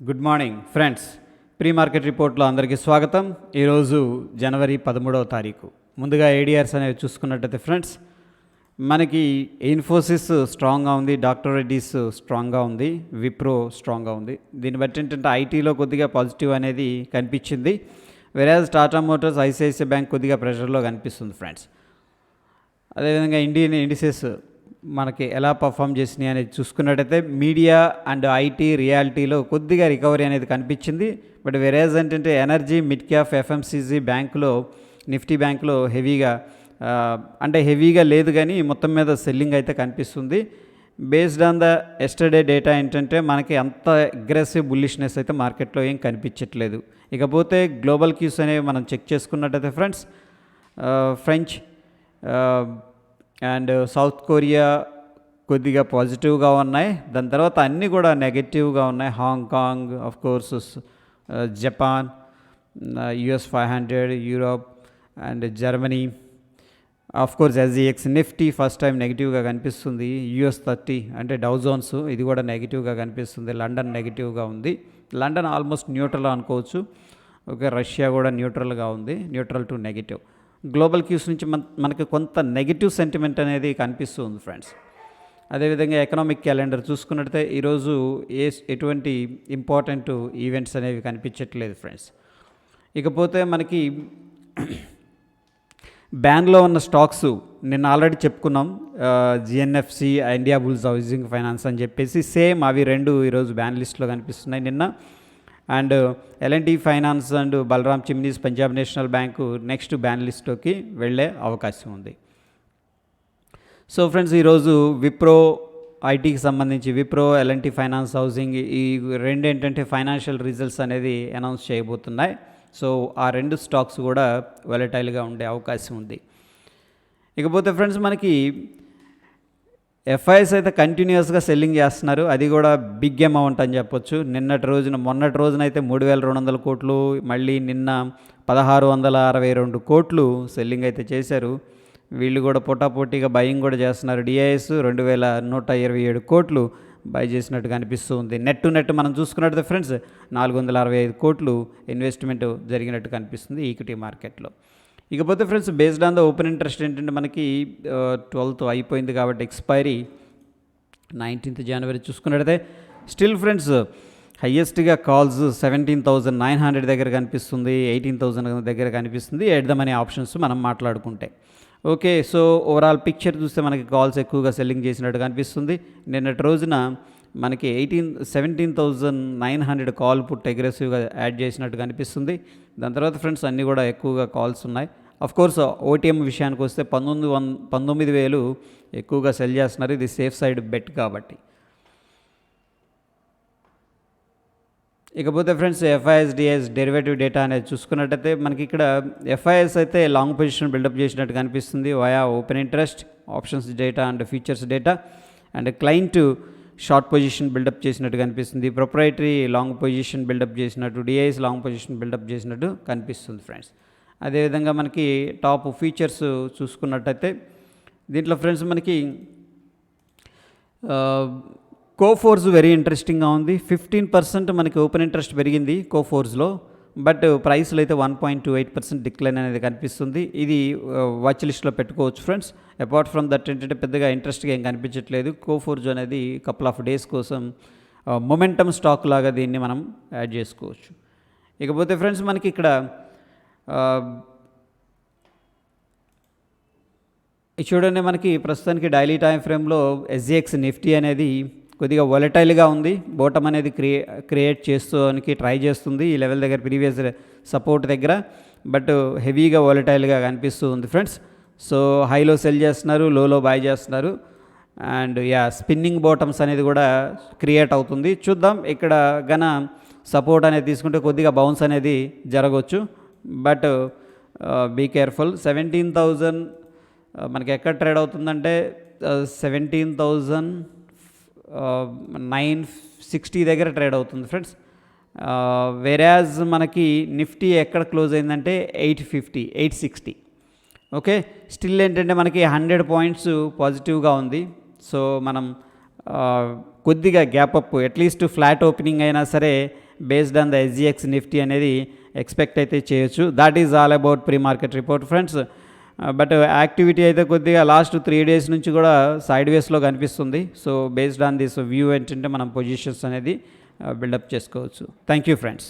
Good morning friends. Pre market రిపోర్ట్లో అందరికీ స్వాగతం. ఈరోజు జనవరి 13వ తారీఖు. ముందుగా ఏడిఆర్స్ అనేవి చూసుకున్నట్టయితే ఫ్రెండ్స్, మనకి ఇన్ఫోసిస్ స్ట్రాంగ్గా ఉంది, డాక్టర్ రెడ్డీస్ స్ట్రాంగ్గా ఉంది, విప్రో స్ట్రాంగ్గా ఉంది. దీన్ని బట్టి ఏంటంటే ఐటీలో కొద్దిగా పాజిటివ్ అనేది కనిపించింది. వెరాజ్ టాటా మోటార్స్, ఐసిఐసిఐ బ్యాంక్ కొద్దిగా ప్రెషర్లో కనిపిస్తుంది ఫ్రెండ్స్. అదేవిధంగా ఇండియన్ ఇండిసెస్ మనకి ఎలా పర్ఫామ్ చేసినాయి అనేది చూసుకున్నట్టయితే మీడియా అండ్ ఐటీ రియాలిటీలో కొద్దిగా రికవరీ అనేది కనిపించింది. బట్ వెరేజ్ ఏంటంటే ఎనర్జీ, మిడ్ క్యాప్, ఎఫ్ఎంసీజీ బ్యాంకులో, నిఫ్టీ బ్యాంకులో హెవీగా లేదు, కానీ మొత్తం మీద సెల్లింగ్ అయితే కనిపిస్తుంది. Based on the yesterday data ఏంటంటే మనకి అంత అగ్రెసివ్ బుల్లిష్నెస్ అయితే మార్కెట్లో ఏం కనిపించట్లేదు. ఇకపోతే గ్లోబల్ క్యూస్ అనేవి మనం చెక్ చేసుకున్నట్టయితే friends, French and south Korea కొద్దిగా పాజిటివ్గా ఉన్నాయి. దాని తర్వాత అన్నీ కూడా నెగటివ్గా ఉన్నాయి. Hong Kong, of course Japan, US 500, Europe and Germany, of course SGX, Nifty first time నెగిటివ్గా కనిపిస్తుంది. US 30 అంటే డౌ జోన్స్ ఇది కూడా నెగిటివ్గా కనిపిస్తుంది. లండన్ నెగిటివ్గా ఉంది. లండన్ ఆల్మోస్ట్ న్యూట్రల్ అనుకోవచ్చు. ఓకే, రష్యా కూడా న్యూట్రల్గా ఉంది, neutral to negative. Global cues నుంచి మనకి కొంత నెగిటివ్ సెంటిమెంట్ అనేది కనిపిస్తుంది ఫ్రెండ్స్. అదేవిధంగా ఎకనామిక్ క్యాలెండర్ చూసుకున్నట్లయితే ఈరోజు ఎటువంటి ఇంపార్టెంట్ ఈవెంట్స్ అనేవి కనిపించట్లేదు ఫ్రెండ్స్. ఇకపోతే మనకి బ్యాన్లో ఉన్న స్టాక్స్ నిన్న ఆల్రెడీ చెప్పుకున్నాం, GNFC, India bulls housing finance అని చెప్పేసి సేమ్ అవి రెండు ఈరోజు బ్యాన్ లిస్ట్లో కనిపిస్తున్నాయి నిన్న. And L&T finance and Balram Chini, Punjab national bank next ban లిస్ట్లోకి వెళ్ళే అవకాశం ఉంది. సో ఫ్రెండ్స్, ఈరోజు విప్రో ఐటీకి సంబంధించి విప్రో, L&T ఫైనాన్స్ హౌసింగ్ ఈ రెండు ఏంటంటే ఫైనాన్షియల్ రిజల్ట్స్ అనేది అనౌన్స్ చేయబోతున్నాయి. సో ఆ రెండు స్టాక్స్ కూడా వాలటైల్గా ఉండే అవకాశం ఉంది. ఇకపోతే ఫ్రెండ్స్, మనకి ఎఫ్ఐఎస్ అయితే కంటిన్యూస్గా సెల్లింగ్ చేస్తున్నారు. అది కూడా బిగ్ అమౌంట్ అని చెప్పొచ్చు. మొన్నటి రోజున అయితే 3,200 కోట్లు, మళ్ళీ నిన్న 1,662 కోట్లు సెల్లింగ్ అయితే చేశారు. వీళ్ళు కూడా పోటాపోటీగా బయింగ్ కూడా చేస్తున్నారు. డిఐఎస్ 2,127 కోట్లు బై చేసినట్టు కనిపిస్తుంది. నెట్ మనం చూసుకున్నట్టు ఫ్రెండ్స్ 465 కోట్లు ఇన్వెస్ట్మెంట్ జరిగినట్టు కనిపిస్తుంది ఈక్విటీ మార్కెట్లో. ఇకపోతే friends, based on the open interest ఏంటంటే మనకి 12th అయిపోయింది కాబట్టి ఎక్స్పైరీ 19th జనవరి చూసుకున్నట్టయితే స్టిల్ ఫ్రెండ్స్ హయ్యెస్ట్గా కాల్స్ 17,900 దగ్గర కనిపిస్తుంది, 18,000 దగ్గర కనిపిస్తుంది. ఎట్ ద మనీ ఆప్షన్స్ మనం మాట్లాడుకుంటే. ఓకే, సో ఓవరాల్ పిక్చర్ చూస్తే మనకి కాల్స్ ఎక్కువగా సెల్లింగ్ చేసినట్టు కనిపిస్తుంది. నిన్నటి రోజున మనకి 17,900 కాల్ పుట్ అగ్రెసివ్గా యాడ్ చేసినట్టు కనిపిస్తుంది. దాని తర్వాత ఫ్రెండ్స్ అన్నీ కూడా ఎక్కువగా కాల్స్ ఉన్నాయి. కోర్స్ ఓటీఎం విషయానికి వస్తే 19,000 ఎక్కువగా సెల్ చేస్తున్నారు. ఇది సేఫ్ సైడ్ బెట్ కాబట్టి. ఇకపోతే friends, FIIs, DIIs derivative data అనేది చూసుకున్నట్టయితే మనకి ఇక్కడ ఎఫ్ఐఎస్ అయితే లాంగ్ పొజిషన్ బిల్డప్ చేసినట్టు కనిపిస్తుంది via open interest, options data and futures data. And client short position buildup చేసినట్టు కనిపిస్తుంది. ప్రొప్రైటరీ లాంగ్ పొజిషన్ బిల్డప్ చేసినట్టు, డిఐఎస్ లాంగ్ పొజిషన్ బిల్డప్ చేసినట్టు కనిపిస్తుంది ఫ్రెండ్స్. అదేవిధంగా మనకి టాప్ ఫీచర్స్ చూసుకున్నట్టయితే దీంట్లో ఫ్రెండ్స్ మనకి కోఫోర్స్ వెరీ ఇంట్రెస్టింగ్గా ఉంది. 15% మనకి ఓపెన్ ఇంట్రెస్ట్ పెరిగింది కోఫోర్స్లో. బట్ ప్రైస్లో అయితే 1.28% డిక్లైన్ అనేది కనిపిస్తుంది. ఇది వాచ్ లిస్ట్లో పెట్టుకోవచ్చు ఫ్రెండ్స్. అపార్ట్ ఫ్రమ్ దట్ ఏంటంటే పెద్దగా ఇంట్రెస్ట్గా ఏం కనిపించట్లేదు. కోఫోర్జ్ అనేది కపుల్ ఆఫ్ డేస్ కోసం మొమెంటమ్ స్టాక్ లాగా దీన్ని మనం యాడ్ చేసుకోవచ్చు. ఇకపోతే ఫ్రెండ్స్ మనకి ఇక్కడ చూడండి, మనకి ప్రస్తుతానికి డైలీ టైం ఫ్రేమ్లో SGX నిఫ్టీ అనేది కొద్దిగా వాలటైల్గా ఉంది. బోటమ్ అనేది క్రియేట్ చేస్తానికి ట్రై చేస్తుంది ఈ లెవెల్ దగ్గర, ప్రీవియస్ సపోర్ట్ దగ్గర. బట్ హెవీగా వాలటైల్గా కనిపిస్తూ ఉంది ఫ్రెండ్స్. సో హైలో సెల్ చేస్తున్నారు, లోలో బై చేస్తున్నారు. అండ్ స్పిన్నింగ్ బాటమ్స్ అనేది కూడా క్రియేట్ అవుతుంది. చూద్దాం, ఇక్కడ గన సపోర్ట్ అనేది తీసుకుంటే కొద్దిగా బౌన్స్ అనేది జరగవచ్చు. But be careful. 17,000 మనకి ఎక్కడ ట్రేడ్ అవుతుందంటే 17,960 దగ్గర ట్రేడ్ అవుతుంది ఫ్రెండ్స్. వెరాజ్ మనకి నిఫ్టీ ఎక్కడ క్లోజ్ అయిందంటే 850, 860. ఓకే, స్టిల్ ఏంటంటే మనకి 100 పాయింట్స్ పాజిటివ్గా ఉంది. సో మనం కొద్దిగా gap up, at least flat opening అయినా సరే based on the SGX Nifty అనేది ఎక్స్పెక్ట్ అయితే చేయొచ్చు. That is all about pre market report friends. But activity అయితే కొద్దిగా లాస్ట్ 3 days నుంచి కూడా సైడ్ వేస్లో కనిపిస్తుంది. So based on this view ఏంటంటే మనం పొజిషన్స్ అనేది బిల్డప్ చేసుకోవచ్చు. Thank you friends.